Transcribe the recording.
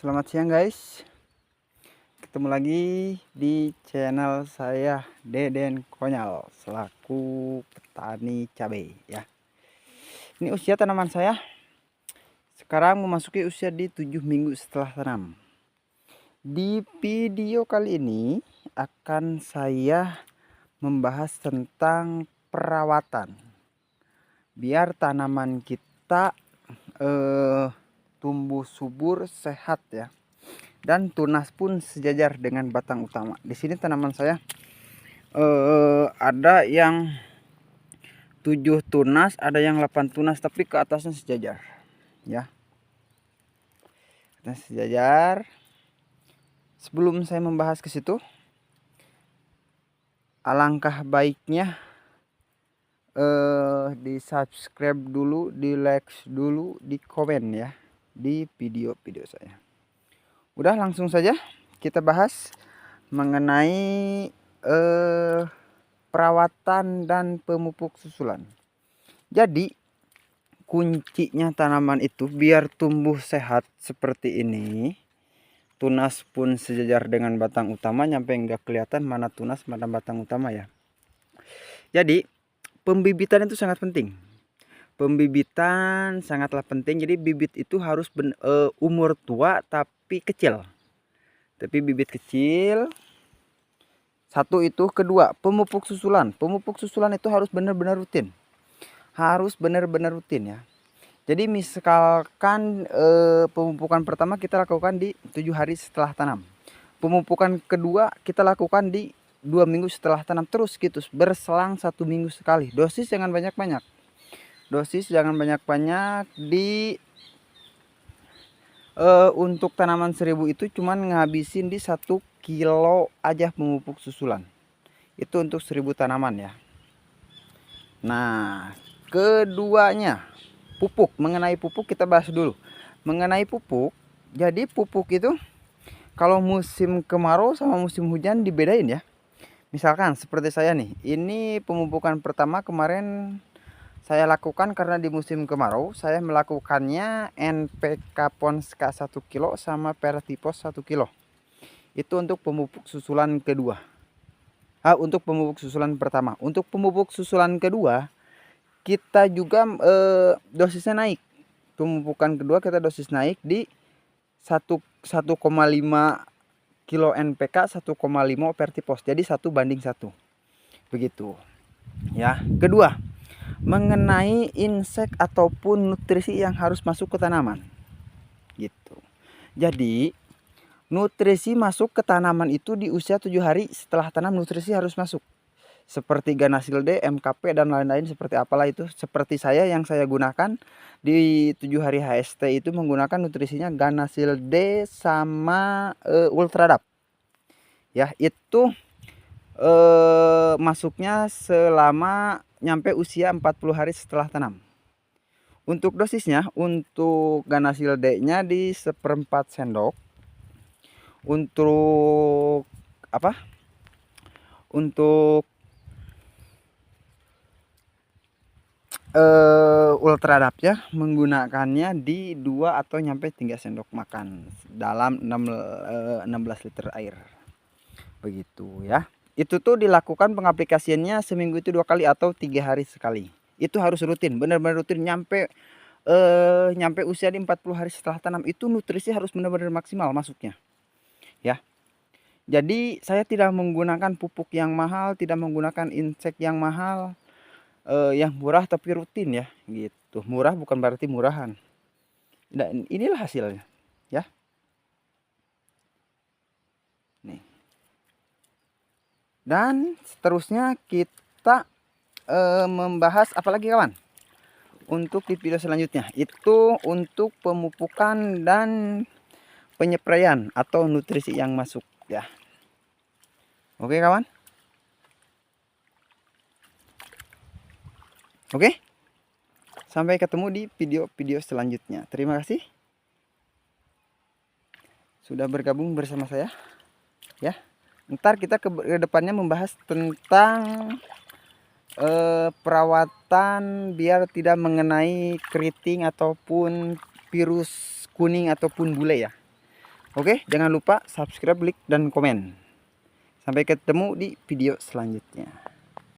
Selamat siang guys, ketemu lagi di channel saya Deden Konyal selaku petani cabai ya. Ini usia tanaman saya sekarang memasuki usia di 7 minggu setelah tanam. Di video kali ini akan saya membahas tentang perawatan biar tanaman kita tumbuh subur, sehat ya. Dan tunas pun sejajar dengan batang utama. Di sini tanaman saya ada yang 7 tunas, ada yang 8 tunas, tapi ke atasnya sejajar ya. Dan sejajar. Sebelum saya membahas ke situ, alangkah baiknya di subscribe dulu, di like dulu, di komen ya di video-video saya. Udah, langsung saja kita bahas mengenai perawatan dan pemupuk susulan. Jadi kuncinya tanaman itu biar tumbuh sehat seperti ini, tunas pun sejajar dengan batang utama, nyampe nggak kelihatan mana tunas mana batang utama ya. Jadi pembibitan itu sangat penting. Pembibitan sangatlah penting. Jadi bibit itu harus umur tua tapi kecil. Tapi bibit kecil. Satu itu. Kedua, pemupuk susulan. Pemupuk susulan itu harus benar-benar rutin. Harus benar-benar rutin ya. Jadi misalkan pemupukan pertama kita lakukan di 7 hari setelah tanam. Pemupukan kedua kita lakukan di 2 minggu setelah tanam, terus gitu berselang 1 minggu sekali. Dosis jangan banyak-banyak. Dosis jangan banyak-banyak. Untuk tanaman 1000 itu cuman ngabisin di 1 kilo aja pemupuk susulan. Itu untuk 1000 tanaman ya. Nah, keduanya pupuk. Mengenai pupuk kita bahas dulu. Mengenai pupuk, jadi pupuk itu kalau musim kemarau sama musim hujan dibedain ya. Misalkan seperti saya nih, ini pemupukan pertama kemarin saya lakukan karena di musim kemarau. Saya melakukannya NPK Ponska 1 kilo sama Pertipos 1 kilo. Itu untuk pemupuk susulan kedua. Untuk pemupuk susulan pertama. Untuk pemupuk susulan kedua, kita juga dosisnya naik. Pemupukan kedua kita dosis naik di 1,5 kilo NPK, 1,5 Pertipos. Jadi 1:1. Begitu. Ya, kedua, mengenai insek ataupun nutrisi yang harus masuk ke tanaman. Gitu. Jadi nutrisi masuk ke tanaman itu di usia 7 hari setelah tanam, nutrisi harus masuk. Seperti Ganasil D, MKP dan lain-lain seperti apalah itu. Seperti saya yang saya gunakan di 7 hari HST itu menggunakan nutrisinya Ganasil D sama Ultradap. Ya, itu masuknya selama nyampe usia 40 hari setelah tanam. Untuk dosisnya, untuk Ganasil D-nya di 1/4 sendok. Untuk apa? Untuk Ultradap ya, menggunakannya di 2 atau nyampe 3 sendok makan dalam 16 liter air. Begitu ya. Itu tuh dilakukan pengaplikasiannya seminggu itu 2 kali atau 3 hari sekali. Itu harus rutin, benar-benar rutin nyampe usia di 40 hari setelah tanam. Itu nutrisi harus benar-benar maksimal masuknya. Ya. Jadi saya tidak menggunakan pupuk yang mahal, tidak menggunakan insek yang mahal, yang murah tapi rutin ya, gitu. Murah bukan berarti murahan. Dan inilah hasilnya, ya. Nih. Dan seterusnya kita membahas apalagi kawan? Untuk di video selanjutnya itu untuk pemupukan dan penyepraian atau nutrisi yang masuk ya. Oke kawan. Oke. Sampai ketemu di video-video selanjutnya. Terima kasih sudah bergabung bersama saya ya. Ntar kita ke depannya membahas tentang perawatan biar tidak mengenai keriting ataupun virus kuning ataupun bule ya. Oke, jangan lupa subscribe, like, dan komen. Sampai ketemu di video selanjutnya.